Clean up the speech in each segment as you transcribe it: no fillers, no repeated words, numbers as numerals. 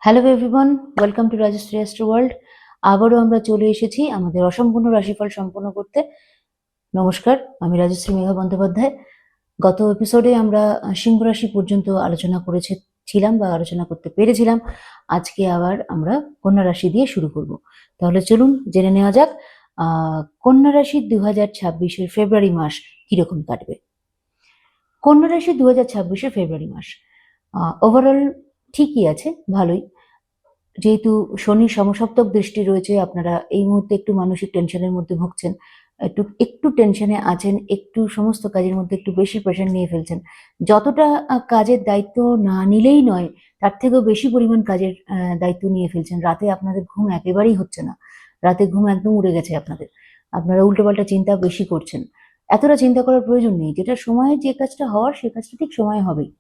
Hello everyone, welcome to Rajshree astro world. আবারও আমরা চলে এসেছি আমাদের অসম্পূর্ণ রাশিফল সম্পন্ন করতে। নমস্কার, আমি রাজশ্রী মেঘা বন্দ্যোপাধ্যায়। গত এপিসোডে আমরা সিংহ রাশি পর্যন্ত আলোচনা করেছিলাম বা আলোচনা করতে পেরেছিলাম। আজকে আবার আমরা কন্যা রাশি দিয়ে শুরু করব। তাহলে চলুন জেনে নেওয়া যাক কন্যা রাশি 2026-এর ফেব্রুয়ারি মাস কিরকম কাটবে। কন্যা রাশি 2026-এর ফেব্রুয়ারি মাস ওভারঅল ঠিকই আছে, ভালোই। যেহেতু শনির সমসপ্তক দৃষ্টি রয়েছে, আপনারা এই মুহূর্তে একটু মানসিক টেনশনের মধ্যে ভুগছেন, একটু একটু টেনশনে আছেন, একটু সমস্ত কাজের মধ্যে একটু বেশি প্রেশার নিয়ে ফেলছেন। যতটা কাজের দায়িত্ব না নিলেই নয়, তার থেকেও বেশি পরিমাণ কাজের দায়িত্ব নিয়ে ফেলছেন। রাতে আপনাদের ঘুম একেবারেই হচ্ছে না, রাতে ঘুম একদম উড়ে গেছে আপনাদের। আপনারা উল্টোপাল্টা চিন্তা বেশি করছেন। এতটা চিন্তা করার প্রয়োজন নেই, যেটা সময়ে যে কাজটা হওয়ার সে কাজটা ঠিক সময়ে হবেই।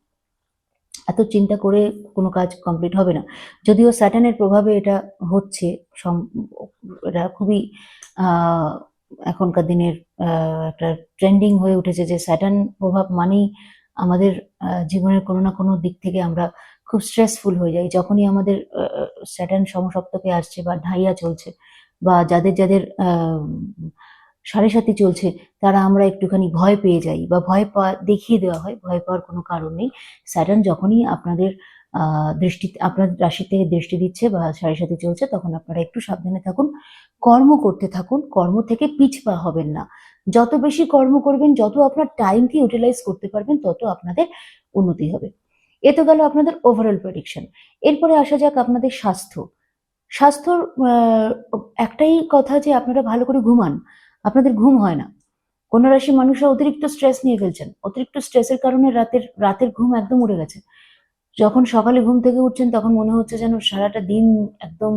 এত চিন্তা করে কোনো কাজ কমপ্লিট হবে না। যদিও স্যাটার্নের প্রভাবে এটা হচ্ছে, এটা খুবই এখনকার দিনের একটা ট্রেন্ডিং হয়ে উঠেছে যে স্যাটার্ন প্রভাব মানেই আমাদের জীবনের কোনো না কোনো দিক থেকে আমরা খুব স্ট্রেসফুল হয়ে যাই। যখনই আমাদের স্যাটার্ন সমসপ্তকে আসছে বা ঢাইয়া চলছে, বা যাদের যাদের সাড়ে সাথী চলছে, তারা আমরা একটুখানি ভয় পেয়ে যাই বা ভয় পাওয়া দেখিয়ে দেওয়া হয়। ভয় পাওয়ার কোনো কারণ নেই। স্যাটার্ন যখনই আপনাদের আপনার রাশিতে দৃষ্টি দিচ্ছে বা সাড়ে সাথে চলছে, তখন আপনারা একটু সাবধানে থাকুন, কর্ম করতে থাকুন, কর্ম থেকে পিছপা হবেন না। যত বেশি কর্ম করবেন, যত আপনার টাইমকে ইউটিলাইজ করতে পারবেন, তত আপনাদের উন্নতি হবে। এ তো গেল আপনাদের ওভারঅল প্রেডিকশন। এরপরে আসা যাক আপনাদের স্বাস্থ্য। স্বাস্থ্যর একটাই কথা যে আপনারা ভালো করে ঘুমান। আপনাদের ঘুম হয় না। কন্যা রাশির মানুষরা অতিরিক্ত স্ট্রেস নিয়ে ফেলছেন। অতিরিক্ত স্ট্রেসের কারণে রাতের ঘুম একদম উড়ে গেছে। যখন সকালে ঘুম থেকে উঠছেন, তখন মনে হচ্ছে যেন সারাটা দিন একদম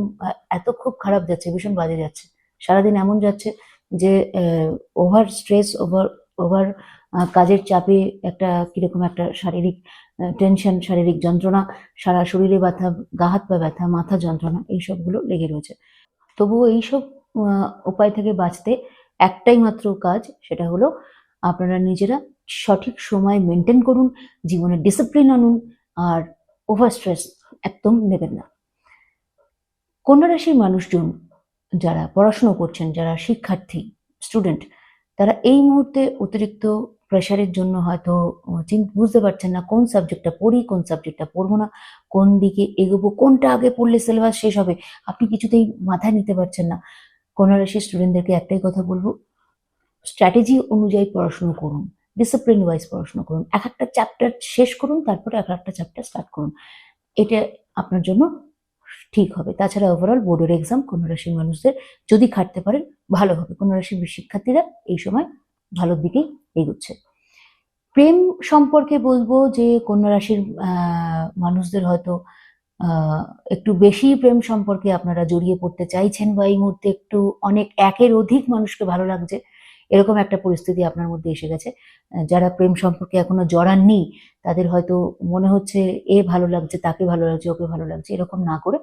এত খুব খারাপ যাচ্ছে, ভীষণ বাজে যাচ্ছে। সারাদিন এমন যাচ্ছে যে ওভার স্ট্রেস, ওভার ওভার কাজের চাপে একটা কিরকম একটা শারীরিক টেনশন, শারীরিক যন্ত্রণা, সারা শরীরে ব্যথা, গা হাত পা ব্যথা, মাথা যন্ত্রণা, এইসবগুলো লেগে রয়েছে। তবুও এইসব উপায় থেকে বাঁচতে একটাই মাত্র কাজ, সেটা হলো আপনারা নিজেরা সঠিক সময় মেনটেন করুন, জীবনে ডিসিপ্লিন আনুন, আর ওভার স্ট্রেস একদম নেবেন না। কন্যা রাশির মানুষজন যারা পড়াশুনো করছেন, যারা শিক্ষার্থী, স্টুডেন্ট, তারা এই মুহূর্তে অতিরিক্ত প্রেশারের জন্য হয়তো বুঝতে পারছেন না কোন সাবজেক্টটা পড়ি, কোন সাবজেক্টটা পড়বো না, কোন দিকে এগোবো, কোনটা আগে পড়লে সিলেবাস শেষ হবে, আপনি কিছুতেই মাথায় নিতে পারছেন না। কন্যা রাশির স্টুডেন্টদেরকে একটাই কথা বলবো, স্ট্র্যাটেজি অনুযায়ী পড়াশুনো করুন, ডিসিপ্লিন ওয়াইজ পড়াশুনো করুন, এক একটা চ্যাপ্টার শেষ করুন, তারপরে এক একটা চ্যাপ্টার স্টার্ট করুন। এটা আপনার জন্য ঠিক হবে। তাছাড়া ওভারঅল বোর্ডের এক্সাম কন্যা রাশির মানুষদের যদি খাটতে পারেন ভালো হবে। কন্যা রাশির শিক্ষার্থীরা এই সময় ভালোর দিকেই এগোচ্ছে। প্রেম সম্পর্কে বলবো যে কন্যা রাশির মানুষদের হয়তো একটু বেশি প্রেম সম্পর্কে আপনারা জড়িয়ে পড়তে চাইছেন, বা এই মুহূর্তে একটু অনেক একের অধিক মানুষকে ভালো লাগছে, এরকম একটা পরিস্থিতি আপনার মধ্যে এসে গেছে। যারা প্রেম সম্পর্কে এখনো জড়াননি, তাদের হয়তো মনে হচ্ছে এ ভালো লাগছে, তাকে ভালো লাগছে, ওকে ভালো লাগছে, এরকম না করে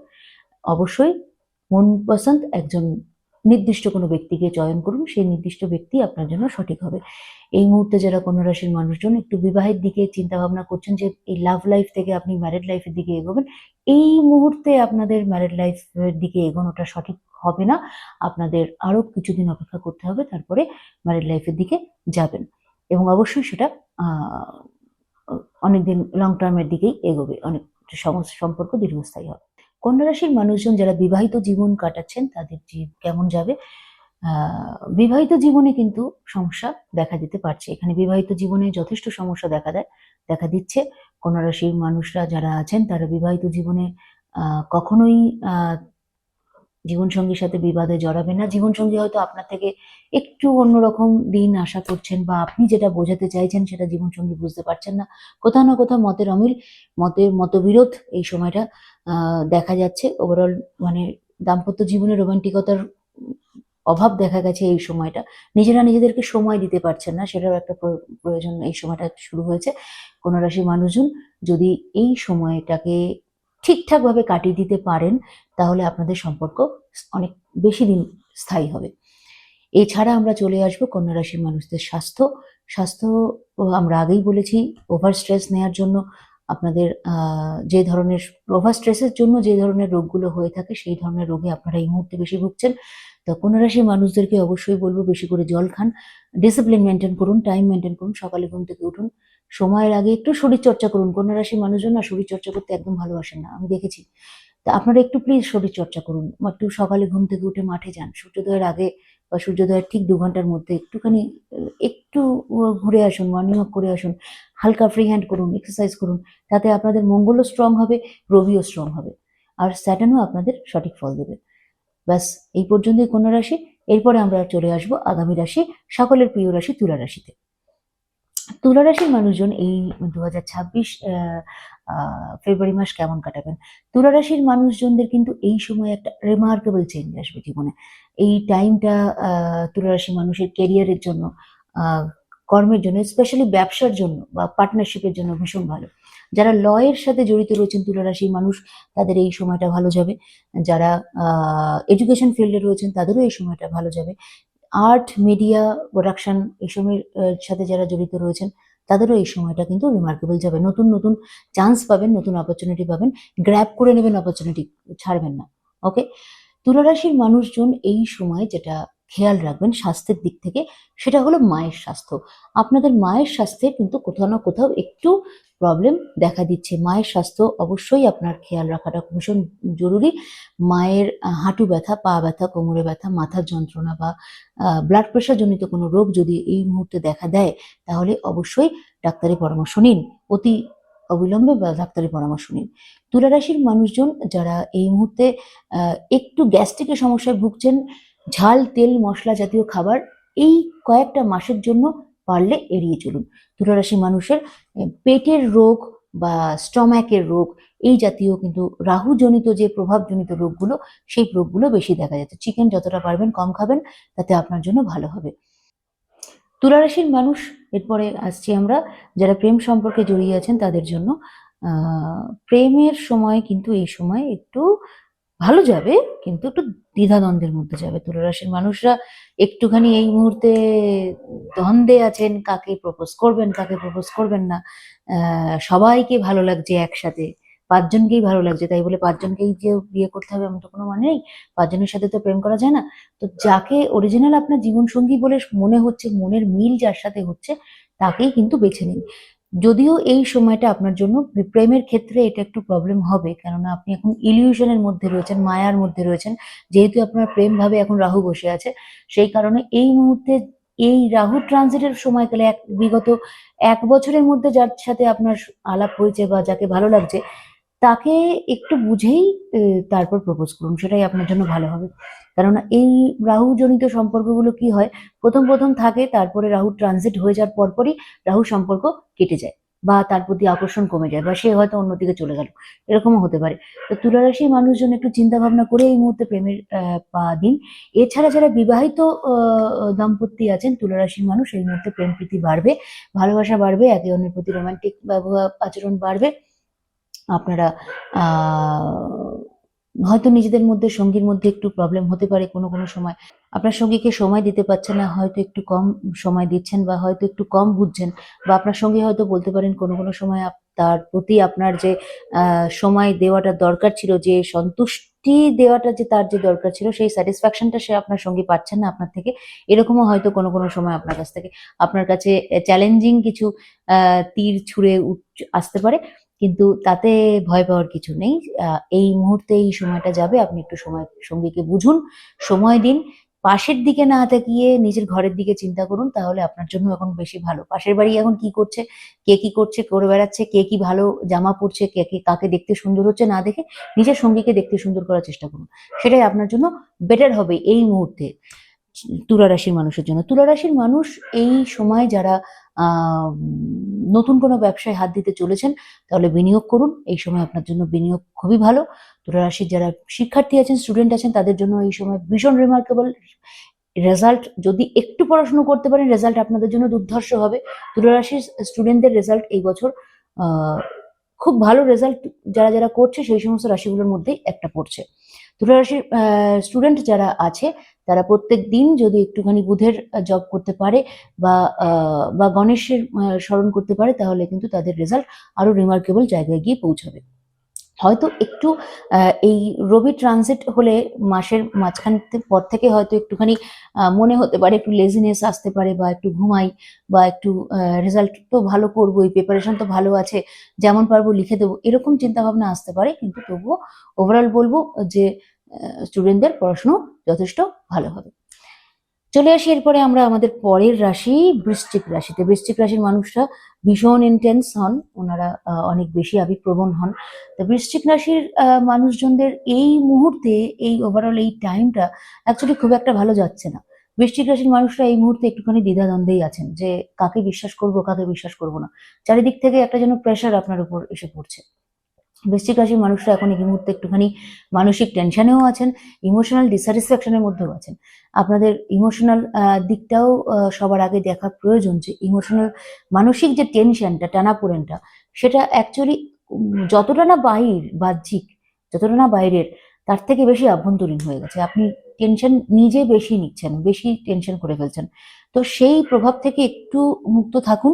অবশ্যই মন পছন্দ একজন নির্দিষ্ট কোনো ব্যক্তিকে চয়ন করুন। সেই নির্দিষ্ট ব্যক্তি আপনার জন্য সঠিক হবে। এই মুহূর্তে যারা কন্যা রাশির মানুষজন একটু বিবাহের দিকে চিন্তা ভাবনা করছেন, যে এই লাভ লাইফ থেকে আপনি ম্যারিড লাইফের দিকে এগোবেন, এই মুহূর্তে আপনাদের ম্যারিড লাইফের দিকে এগোনোটা সঠিক হবে না। আপনাদের আরো কিছুদিন অপেক্ষা করতে হবে, তারপরে ম্যারিড লাইফের দিকে যাবেন, এবং অবশ্যই সেটা অনেকদিন লং টার্মের দিকেই এগোবে, অনেক সম্পর্ক দীর্ঘস্থায়ী হবে। কন্যা রাশির মানুষজন যারা বিবাহিত জীবন কাটাচ্ছেন, তাদের কেমন যাবে? বিবাহিত জীবনে কিন্তু সমস্যা দেখা দিতে পারছে। এখানে বিবাহিত জীবনে যথেষ্ট সমস্যা দেখা দিচ্ছে। কন্যা রাশির মানুষরা যারা আছেন, তারা বিবাহিত জীবনে কখনোই জীবনসঙ্গীর সাথে বিবাদে জড়াবেন না। জীবনসঙ্গী হয়তো আপনার থেকে একটু অন্যরকম দিন আশা করছেন, বা আপনি যেটা বোঝাতে চাইছেন সেটা জীবনসঙ্গী বুঝতে পারছেন না। কোথাও না কোথাও মতের অমিল, মতবিরোধ এই সময়টা দেখা যাচ্ছে। ওভারঅল মানে দাম্পত্য জীবনে রোমান্টিকতার অভাব দেখা গেছে এই সময়টা। নিজেরা নিজেদেরকে সময় দিতে পারছেন না, সেটারও একটা প্রয়োজন এই সময়টা শুরু হয়েছে। কন্যা রাশির মানুষজন যদি এই সময়টাকে ঠিকঠাক ভাবে কাটিয়ে দিতে পারেন, তাহলে আপনাদের সম্পর্ক অনেক বেশি দিন স্থায়ী হবে। এছাড়া আমরা চলে আসবো কন্যা রাশির মানুষদের স্বাস্থ্য। স্বাস্থ্য আমরা আগেই বলেছি, ওভার স্ট্রেস নেওয়ার জন্য আপনাদের যে ধরনের ওভার স্ট্রেসের জন্য যে ধরনের রোগগুলো হয়ে থাকে সেই ধরনের রোগে আপনারা এই মুহূর্তে বেশি ভুগছেন। তো কন্যা রাশির মানুষদেরকে অবশ্যই বলবো বেশি করে জল খান, ডিসিপ্লিন মেনটেন করুন, টাইম মেনটেন করুন, সকালে ঘুম থেকে উঠুন, সময়ের আগে একটু শরীর চর্চা করুন। কন্যা রাশির মানুষজন না শরীর চর্চা করতে একদম ভালোবাসেন না, আমি দেখেছি। তা আপনারা একটু প্লিজ শরীর চর্চা করুন, একটু সকালে ঘুম থেকে উঠে মাঠে যান, সূর্যোদয়ের আগে বা সূর্যোদয়ের ঠিক 2 ঘন্টার মধ্যে একটুখানি একটু ঘুরে আসুন, মর্নিং ওয়াক করে আসুন, হালকা ফ্রি হ্যান্ড করুন, এক্সারসাইজ করুন। তাতে আপনাদের মঙ্গলও স্ট্রং হবে, রবিও স্ট্রং হবে, আর স্যাটার্নও আপনাদের সঠিক ফল দেবে। ব্যাস, এই পর্যন্তই কন্যা রাশি। এরপরে আমরা চলে আসবো আগামী রাশি, সকলের প্রিয় রাশি তুলা রাশিতে। তুলা রাশির মানুষজন এই 2026 ফেব্রুয়ারি মাস কেমন কাটাবেন? তুলা রাশির মানুষজনদের কিন্তু এই সময় একটা রিমার্কেবল চেঞ্জ আসবে জীবনে। এই টাইমটা তুলা রাশির মানুষের কেরিয়ারের জন্য, কর্মের জন্য, স্পেশালি ব্যবসার জন্য বা পার্টনারশিপের জন্য ভীষণ ভালো। যারা লয়ের সাথে জড়িত রয়েছেন তুলা রাশির মানুষ, তাদের এই সময়টা ভালো যাবে। যারা এডুকেশন ফিল্ডে রয়েছেন তাদেরও এই সময়টা ভালো যাবে। আর্ট, মিডিয়া, প্রোডাকশন এসবের সাথে যারা জড়িত রয়েছেন তাদেরও এই সময়টা কিন্তু রিমার্কেবল যাবে। নতুন নতুন চান্স পাবেন, নতুন অপরচুনিটি পাবেন, গ্র্যাব করে নেবেন অপরচুনিটি, ছাড়বেন না। ওকে, তুলা রাশির মানুষজন এই সময় যেটা খেয়াল রাখবেন স্বাস্থ্যের দিক থেকে, সেটা হলো মায়ের স্বাস্থ্য। আপনাদের মায়ের স্বাস্থ্যে কিন্তু কোথাও না কোথাও একটু প্রবলেম দেখা দিচ্ছে। মায়ের স্বাস্থ্য অবশ্যই আপনার খেয়াল রাখাটা ভীষণ জরুরি। মায়ের হাঁটু ব্যথা, পা ব্যথা, কোমরে ব্যথা, মাথার যন্ত্রণা বা ব্লাড প্রেশার জনিত কোনো রোগ যদি এই মুহূর্তে দেখা দেয়, তাহলে অবশ্যই ডাক্তারি পরামর্শ নিন, অতি অবিলম্বে বা ডাক্তারি পরামর্শ নিন। তুলা রাশির মানুষজন যারা এই মুহূর্তে একটু গ্যাস্ট্রিকের সমস্যায় ভুগছেন, ঝাল, তেল, মশলা জাতীয় খাবার এই কয়েকটা মাসের জন্য পারলে এড়িয়ে চলুন। তুলা রাশির মানুষের পেটের রোগ বা স্টম্যাকের রোগ, এই জাতীয় কিন্তু রাহুজনিত যে প্রভাবজনিত রোগগুলো, সেই রোগগুলো বেশি দেখা যাচ্ছে। চিকেন যতটা পারবেন কম খাবেন, তাতে আপনার জন্য ভালো হবে। তুলা রাশির মানুষ, এরপরে আসছি আমরা যারা প্রেম সম্পর্কে জড়িয়ে আছেন তাদের জন্য। প্রেমের সময় কিন্তু এই সময় একটু ভালো যাবে, কিন্তু একটু দ্বিধাদ্বন্দ্বের মধ্যে যাবে। তুলা রাশির মানুষরা একটুখানি এই মুহূর্তে দ্বন্দ্বে আছেন, কাকে প্রপোজ করবেন, কাকে প্রপোজ করবেন না। সবাইকে ভালো লাগছে একসাথে, 5জনকেই ভালো লাগছে, তাই বলে 5জনকেই যে বিয়ে করতে হবে এমন তো কোনো মানে নেই। 5জনের সাথে তো প্রেম করা যায় না। তো যাকে অরিজিনাল আপনার জীবন সঙ্গী বলে মনে হচ্ছে, মনের মিল যার সাথে হচ্ছে, তাকেই কিন্তু বেছে নিন। যদিও এই সময়টা আপনার জন্য প্রেমের ক্ষেত্রে এটা একটু প্রবলেম হবে, কেননা আপনি এখন ইলিউশনের মধ্যে রয়েছেন, মায়ার মধ্যে রয়েছেন। যেহেতু আপনার প্রেম ভাবে এখন রাহু বসে আছে, সেই কারণে এই মুহূর্তে এই রাহু ট্রানজিটের সময়কালে বিগত 1 বছরের মধ্যে যার সাথে আপনার আলাপ হয়েছে বা যাকে ভালো লাগছে, তাকে একটু বুঝেই তারপর প্রপোজ করুন, সেটাই আপনার জন্য ভালো হবে। কেননা এই রাহু জনিত সম্পর্কগুলো কি হয়, প্রথম প্রথম থাকে, তারপরে রাহু ট্রানজিট হয়ে যাওয়ার পরপরই রাহু সম্পর্ক কেটে যায়, বা তার প্রতি আকর্ষণ কমে যায়, বা সে হয়তো অন্যদিকে চলে গেল, এরকমও হতে পারে। তো তুলা রাশির মানুষজন একটু চিন্তা ভাবনা করে এই মুহূর্তে প্রেমের পা দিন। এছাড়া যারা বিবাহিত দম্পতি আছেন, তুলা রাশির মানুষ এই মুহূর্তে প্রেম প্রীতি বাড়বে, ভালোবাসা বাড়বে, একে অন্যের প্রতি রোমান্টিক ব্যবহার আচরণ বাড়বে। আপনারা হয়তো নিজেদের মধ্যে, সঙ্গীর মধ্যে একটু প্রবলেম হতে পারে কোনো কোনো সময়। আপনার সঙ্গীকে সময় দিতে পারছেন না, হয়তো একটু কম সময় দিচ্ছেন, বা হয়তো একটু কম বুঝছেন, বা আপনার সঙ্গী হয়তো বলতে পারেন কোনো কোনো সময় তার প্রতি আপনার যে সময় দেওয়াটা দরকার ছিল, যে সন্তুষ্টি দেওয়াটা যে তার যে দরকার ছিল, সেই স্যাটিসফ্যাকশনটা সে আপনার সঙ্গী পাচ্ছেন না আপনার থেকে। এরকমও হয়তো কোনো কোনো সময় আপনার কাছ থেকে, আপনার কাছে চ্যালেঞ্জিং কিছু তীর ছুঁড়ে আসতে পারে, কিন্তু তাতে ভয় পাওয়ার কিছু নেই। এই মুহূর্তে এই সময়টা যাবে, আপনি একটু সময় সঙ্গীকে বুঝুন, সময় দিন, পাশের দিকে না তাকিয়ে নিজের ঘরের দিকে চিন্তা করুন, তাহলে আপনার জন্য এখন বেশি ভালো। পাশের বাড়ি এখন কি করছে, কে কি করছে, করে বেড়াচ্ছে, কে কি ভালো জামা পরছে, কে কি কাকে দেখতে সুন্দর হচ্ছে, না দেখে নিজের সঙ্গীকে দেখতে সুন্দর করার চেষ্টা করুন, সেটাই আপনার জন্য বেটার হবে এই মুহূর্তে। তুলা রাশির মানুষের জন্য, তুলা রাশির মানুষ এই সময় যারা নতুন কোনো ব্যবসায় হাত দিতে চলেছেন, তাহলে বিনিয়োগ করুন। এই সময় আপনার জন্য বিনিয়োগ খুবই ভালো। তুলা রাশির যারা শিক্ষার্থী আছেন, স্টুডেন্ট আছেন, তাদের জন্য এই সময় ভীষণ রিমার্কেবল রেজাল্ট। যদি একটু পড়াশুনো করতে পারেন, রেজাল্ট আপনাদের জন্য দুর্ধর্ষ হবে। তুলা রাশির স্টুডেন্টদের রেজাল্ট এই বছর খুব ভালো রেজাল্ট যারা যারা করছে সেই সমস্ত রাশিগুলোর মধ্যেই একটা পড়ছে। তুলা রাশির স্টুডেন্ট যারা আছে তারা প্রত্যেক দিন যদি একটুখানি বুধের জপ করতে পারে বা গণেশের স্মরণ করতে পারে, তাহলে কিন্তু তাদের রেজাল্ট আরো রিমার্কেবল জায়গায় গিয়ে পৌঁছাবে। হয়তো একটু এই রবি ট্রানজিট হলে মাসের মাঝখান পর থেকে হয়তো একটুখানি মনে হতে পারে, একটু লেজিনেস আসতে পারে, বা একটু ঘুমাই, বা একটু রেজাল্ট তো ভালো করবোই, প্রিপারেশন তো ভালো আছে, যেমন পারবো লিখে দেবো, এরকম চিন্তা ভাবনা আসতে পারে। কিন্তু তবুও ওভারঅল বলবো যে স্টুডেন্টদের পড়াশুনো যথেষ্ট ভালো হবে। চলে আসি এরপরে আমরা আমাদের পরের রাশি বৃশ্চিক রাশিতে। বৃশ্চিক রাশির মানুষরা ভীষণ ইন্টেন্স হন, ওনারা অনেক বেশি আবেগপ্রবণ হন। তো বৃশ্চিক রাশির মানুষজনদের এই মুহূর্তে, এই ওভারঅল এই টাইমটা অ্যাকচুয়ালি খুব একটা ভালো যাচ্ছে না। বৃশ্চিক রাশির মানুষরা এই মুহূর্তে একটুখানি দ্বিধাদ্বন্দ্বেই আছেন যে কাকে বিশ্বাস করব, কাকে বিশ্বাস করব না। চারিদিক থেকে একটা যেন প্রেশার আপনার উপর এসে পড়ছে। বৃশ্চিক রাশির মানুষরা এখন এই মুহূর্তে একটুখানি মানসিক টেনশনেও আছেন, ইমোশনাল ডিস্যাটিসফ্যাকশনের মধ্যেও আছেন। আপনাদের ইমোশনাল দিকটাও সবার আগে দেখা প্রয়োজন, যে ইমোশনাল মানসিক যে টেনশনটা, টানাপোড়েনটা, সেটা অ্যাকচুয়ালি যতটা না বাহ্যিক, যতটা না বাইরের, তার থেকে বেশি আভ্যন্তরীণ হয়ে গেছে। আপনি টেনশন নিজে বেশি নিচ্ছেন, বেশি টেনশন করে ফেলছেন। তো সেই প্রভাব থেকে একটু মুক্ত থাকুন,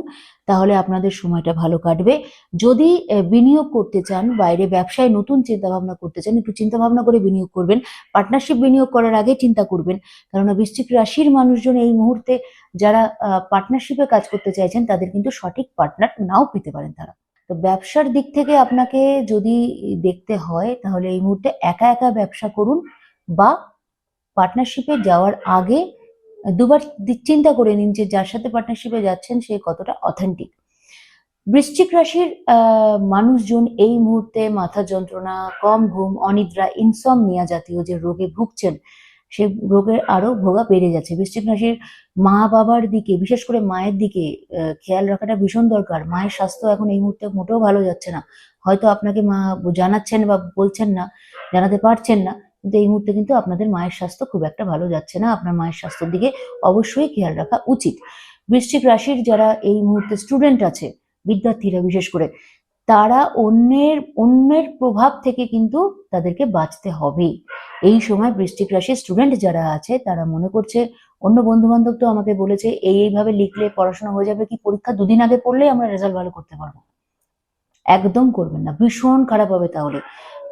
তাহলে আপনাদের সময়টা ভালো কাটবে। যদি বিনিয়োগ করতে চান, বাইরে ব্যবসায় নতুন চিন্তা ভাবনা করতে চান, একটু চিন্তা ভাবনা করে বিনিয়োগ করবেন। পার্টনারশিপ বিনিয়োগ করার আগে চিন্তা করবেন, কেননা বৃশ্চিক রাশির মানুষজন এই মুহূর্তে যারা পার্টনারশিপে কাজ করতে চাইছেন, তাদের কিন্তু সঠিক পার্টনার নাও পেতে পারেন তারা। তো ব্যবসার দিক থেকে আপনাকে যদি দেখতে হয়, তাহলে এই মুহূর্তে একা একা ব্যবসা করুন, বা পার্টনারশিপে যাওয়ার আগে দুবার চিন্তা করে নিন যে যার সাথে পার্টনারশিপে যাচ্ছেন সে কতটা অথেন্টিক। বৃশ্চিক রাশির মানুষজন এই মুহূর্তে মাথা যন্ত্রণা, কম ঘুম, অনিদ্রা, ইনসমনিয়া জাতীয় যে রোগে ভুগছেন, সে রোগের আরো ভোগা বেড়ে যাচ্ছে। বৃশ্চিক রাশির মা বাবার দিকে, বিশেষ করে মায়ের দিকে খেয়াল রাখাটা ভীষণ দরকার। মায়ের স্বাস্থ্য এখন এই মুহূর্তে মোটেও ভালো যাচ্ছে না। হয়তো আপনাকে মা জানাচ্ছেন বা বলছেন না, জানাতে পারছেন না, কিন্তু এই মুহূর্তে কিন্তু আপনাদের মায়ের স্বাস্থ্য খুব একটা ভালো যাচ্ছে না। আপনার মায়ের স্বাস্থ্যের দিকে অবশ্যই খেয়াল রাখা উচিত। বৃশ্চিক রাশির যারা এই মুহূর্তে স্টুডেন্ট আছে, বিদ্যার্থীরা বিশেষ করে, তারা অন্যের প্রভাব থেকে কিন্তু তাদেরকে বাঁচতে হবে। এই সময় বৃশ্চিক রাশির স্টুডেন্ট যারা আছে, তারা মনে করছে অন্য বন্ধু বান্ধব তো আমাকে বলেছে এইভাবে লিখলে পড়াশোনা হয়ে যাবে, কি পরীক্ষা দুদিন আগে পড়লেই আমরা রেজাল্ট ভালো করতে পারবো। একদম করবেন না, ভীষণ খারাপ হবে তাহলে।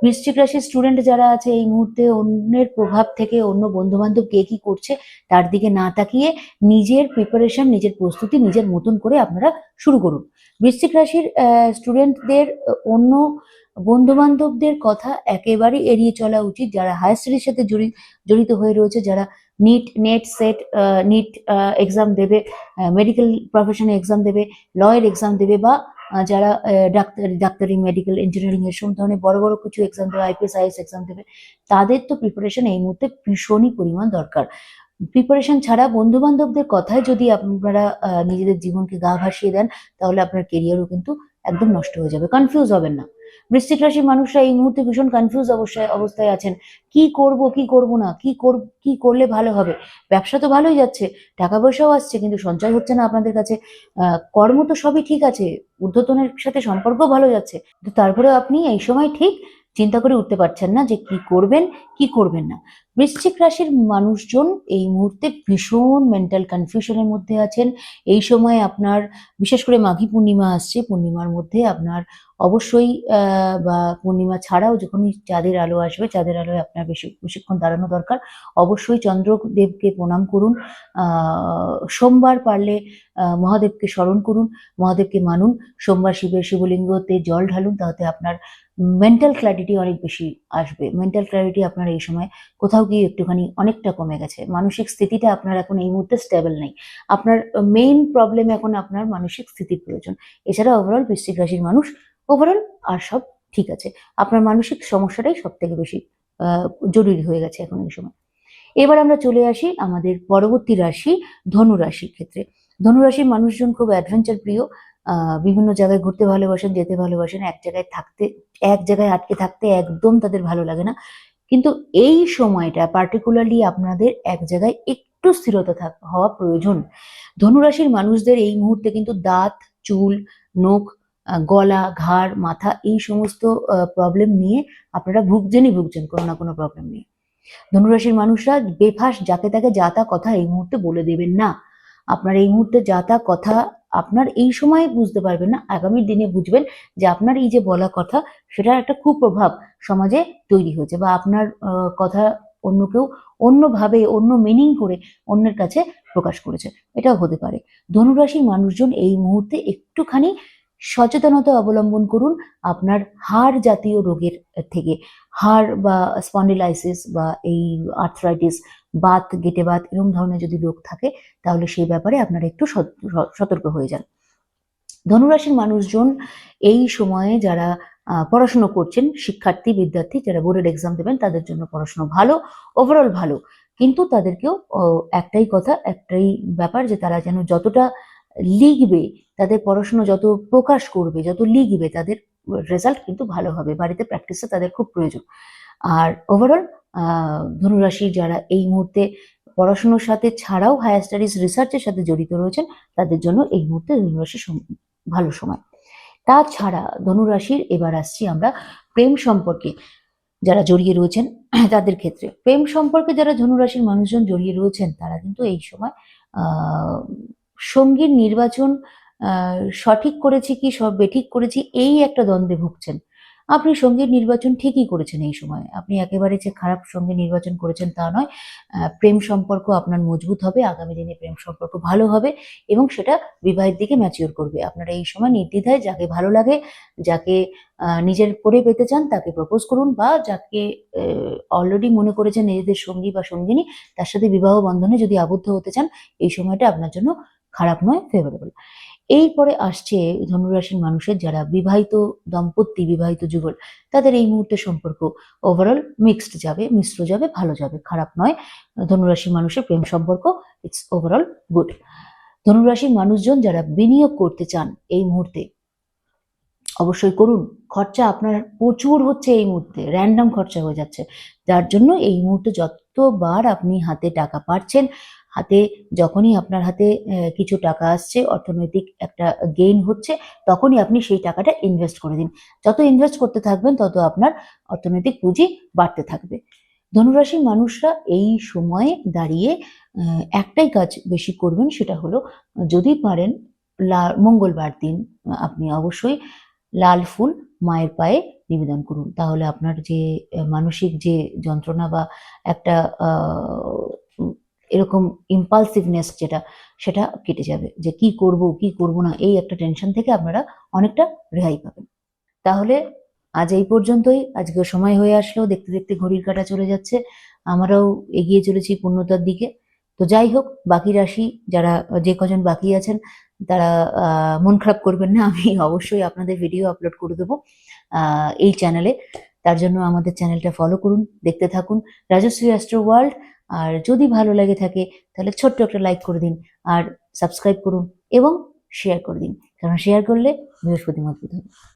বৃশ্চিক রাশির স্টুডেন্ট যারা আছে এই মুহূর্তে অন্যের প্রভাব থেকে, অন্য বন্ধু বান্ধব কে কি করছে তার দিকে না তাকিয়ে নিজের প্রিপারেশন, নিজের প্রস্তুতি নিজের মতন করে আপনারা শুরু করুন। বৃশ্চিক রাশির স্টুডেন্টদের অন্য বন্ধু বান্ধবদের কথা একেবারে এড়িয়ে চলা উচিত। যারা হায়ার স্টাডির সাথে জড়িত হয়ে রয়েছে, যারা নিট এক্সাম দেবে, মেডিকেল প্রফেশনে এক্সাম দেবে, লয়ের এক্সাম দেবে, বা যারা ডাক্তারি, মেডিকেল, ইঞ্জিনিয়ারিং এর সব ধরনের বড় বড় কিছু এক্সাম দেবে, আইপিএস আইএস এক্সাম দেবে, তাদের তো প্রিপারেশন এই মুহূর্তে ভীষণই পরিমাণ দরকার। প্রিপারেশন ছাড়া বন্ধু বান্ধবদের কথায় যদি আপনারা নিজেদের জীবনকে গা ভাসিয়ে দেন, তাহলে আপনার কেরিয়ারও কিন্তু একদম নষ্ট হয়ে যাবে। কনফিউজ হবেন না। বৃশ্চিক রাশির মানুষরা এই মুহূর্তে ভীষণ কনফিউজ অবস্থায় আছেন। কি করব, কি করব না, কি করলে ভালো হবে। ব্যবসা তো ভালোই যাচ্ছে, টাকা পয়সাও আসছে, কিন্তু সঞ্চয় হচ্ছে না আপনাদের কাছে। কর্ম তো সবই ঠিক আছে, ঊর্ধ্বতনের সাথে সম্পর্ক ভালো যাচ্ছে, কিন্তু তারপরেও আপনি এই সময় ঠিক চিন্তা করে উঠতে পারছেন না যে কি করবেন, কি করবেন না। বৃশ্চিক রাশির মানুষজন এই মুহূর্তে ভীষণ মেন্টাল কনফিউশনের মধ্যে আছেন। এই সময় আপনার, বিশেষ করে মাঘী পূর্ণিমা আসছে, পূর্ণিমার মধ্যে আপনার অবশ্যই বা পূর্ণিমা ছাড়াও যখনই চাঁদের আলো আসবে, চাঁদের আলোয় আপনার বেশিক্ষণ দাঁড়ানো দরকার। অবশ্যই চন্দ্রদেবকে প্রণাম করুন। সোমবার পারলে মহাদেবকে স্মরণ করুন, মহাদেবকে মানুন। সোমবার শিবলিঙ্গতে জল ঢালুন, তাতে আপনার মেন্টাল ক্ল্যারিটি অনেক বেশি আসবে। মেন্টাল ক্ল্যারিটি আপনার এই সময় কোথাও গিয়ে একটুখানি অনেকটা কমে গেছে। মানসিক স্থিতিটা আপনার এখন এই মুহূর্তে স্টেবল নেই। আপনার মেইন প্রবলেম এখন আপনার মানসিক স্থিতির প্রয়োজন। এছাড়া ওভারঅল বৃশ্চিক রাশির মানুষ ওভারঅল আর সব ঠিক আছে। আপনার মানসিক সমস্যাটাই সব থেকে বেশি জরুরি হয়ে গেছে এখন এই সময়। এবার আমরা চলে আসি আমাদের পরবর্তী রাশি ধনু রাশির ক্ষেত্রে। ধনু রাশির মানুষজন খুব অ্যাডভেঞ্চার প্রিয়, বিভিন্ন জায়গায় ঘুরতে ভালোবাসেন, যেতে ভালোবাসেন। এক জায়গায় আটকে থাকতে একদম তাদের ভালো লাগে না। কিন্তু এই সময়টা পার্টিকুলারলি আপনাদের এক জায়গায় একটু স্থিরতা হওয়া প্রয়োজন। ধনুরাশির মানুষদের এই মুহূর্তে কিন্তু দাঁত, চুল, নখ, গলা, ঘাড়, মাথা এই সমস্ত প্রবলেম নিয়ে আপনারা ভুগছেন কোনো না কোনো প্রবলেম নিয়ে। ধনুরাশির মানুষরা বেফাস যাকে তাকে যা তা কথা এই মুহূর্তে বলে দেবেন না। আপনার এই মুহূর্তে যা তা কথা আপনার এই সময় বুঝতে পারবেন না, আগামী দিনে বুঝবেন যে আপনার এই যে বলা কথা সেটার একটা কুপ্রভাব সমাজে তৈরি হয়েছে, বা আপনার কথা অন্য কেউ অন্যভাবে অন্য মিনিং করে অন্যের কাছে প্রকাশ করেছে, এটাও হতে পারে। ধনুরাশির মানুষজন এই মুহূর্তে একটুখানি সচেতনতা অবলম্বন করুন আপনার হাড় জাতীয় রোগের থেকে। হাড় বা স্পন্ডিলাইসিস বা এই আর্থ্রাইটিস, বাত, গেটে বাত এরকম ধরনের যদি রোগ থাকে তাহলে সেই ব্যাপারে আপনারা একটু সতর্ক হয়ে যান। ধনুরাশির মানুষজন এই সময়ে যারা পড়াশুনো করছেন, শিক্ষার্থী, বিদ্যার্থী যারা বোর্ডের এক্সাম দেবেন তাদের জন্য পড়াশুনো ভালো, ওভারঅল ভালো। কিন্তু তাদেরকেও একটাই কথা, একটাই ব্যাপার যে তারা যেন যতটা লিখবে, তাদের পড়াশুনো যত প্রকাশ করবে, যত লিখবে, তাদের রেজাল্ট কিন্তু ভালো হবে। বাড়িতে প্র্যাকটিসে তাদের খুব প্রয়োজন। আর ওভারঅল ধনুরাশির যারা এই মুহূর্তে পড়াশুনোর সাথে ছাড়াও হায়ার স্টাডিজ রিসার্চের সাথে জড়িত রয়েছেন তাদের জন্য এই মুহূর্তে ধনুরাশির ভালো সময়। তাছাড়া ধনুরাশির এবার আসছি আমরা প্রেম সম্পর্কে যারা জড়িয়ে রয়েছেন তাদের ক্ষেত্রে। প্রেম সম্পর্কে যারা ধনুরাশির মানুষজন জড়িয়ে রয়েছেন তারা কিন্তু এই সময় সঙ্গীর নির্বাচন সঠিক করেছি কি সব বেঠিক করেছি এই একটা দ্বন্দ্বে ভুগছেন। আপনি সঙ্গীর নির্বাচন ঠিকই করেছেন এই সময়, আপনি একেবারে যে খারাপ সঙ্গী নির্বাচন করেছেন তা নয়। প্রেম সম্পর্ক আপনার মজবুত হবে, আগামী দিনে প্রেম সম্পর্ক ভালো হবে এবং সেটা বিবাহের দিকে ম্যাচিওর করবে। আপনারা এই সময় নির্দ্বিধায় যাকে ভালো লাগে, যাকে নিজের করে পেতে চান তাকে প্রপোজ করুন, বা যাকে অলরেডি মনে করেছেন নিজেদের সঙ্গী বা সঙ্গিনী তার সাথে বিবাহ বন্ধনে যদি আবদ্ধ হতে চান এই সময়টা আপনার জন্য খারাপ নয়, ফেভারেবল। এরপরে আসছে ধনুরাশির মানুষের যারা বিবাহিত দম্পতি, বিবাহিত যুগল, তাদের এই মুহূর্তে সম্পর্ক ওভারঅল মিক্সড যাবে, মিশ্র যাবে, ভালো যাবে, খারাপ নয়। ধনুরাশির মানুষের প্রেম সম্পর্ক ইটস ওভারঅল গুড। ধনুরাশির মানুষজন যারা বিনিয়োগ করতে চান এই মুহূর্তে অবশ্যই করুন। খরচা আপনার প্রচুর হচ্ছে এই মুহূর্তে, র্যান্ডম খরচা হয়ে যাচ্ছে, যার জন্য এই মুহূর্তে যতবার আপনি হাতে টাকা পাচ্ছেন, হাতে যখনই আপনার হাতে কিছু টাকা আসছে, অর্থনৈতিক একটা গেইন হচ্ছে, তখনই আপনি সেই টাকাটা ইনভেস্ট করে দিন। যত ইনভেস্ট করতে থাকবেন তত আপনার অর্থনৈতিক পুঁজি বাড়তে থাকবে। ধনুরাশির মানুষরা এই সময়ে দাঁড়িয়ে একটাই কাজ বেশি করবেন, সেটা হলো যদি পারেন মঙ্গলবার দিন আপনি অবশ্যই লাল ফুল মায়ের পায়ে নিবেদন করুন। তাহলে আপনার যে মানসিক যে যন্ত্রণা বা একটা এরকম ইম্পালসিভনেস যেটা, সেটা কেটে যাবে, যে কি করব না এই একটা টেনশন থেকে আপনারা অনেকটা রেহাই পাবেন। তাহলে আজ এই পর্যন্তই, আজকে সময় হয়ে আসলো, দেখতে দেখতে ঘড়ির কাঁটা চলে যাচ্ছে, আমরাও এগিয়ে চলেছি পূর্ণতার দিকে। তো যাই হোক, বাকি রাশি যারা যে কজন বাকি আছেন তারা মন খারাপ করবেন না, আমি অবশ্যই আপনাদের ভিডিও আপলোড করে দেবো এই চ্যানেলে। তার জন্য আমাদের চ্যানেলটা ফলো করুন, দেখতে থাকুন রাজশ্রী অ্যাস্ট্রো ওয়ার্ল্ড। আর যদি ভালো লেগে থাকে তাহলে ছোট্ট একটা লাইক করে দিন, আর সাবস্ক্রাইব করুন এবং শেয়ার করে দিন, কারণ শেয়ার করলে বৃহস্পতি মজবুত হবে।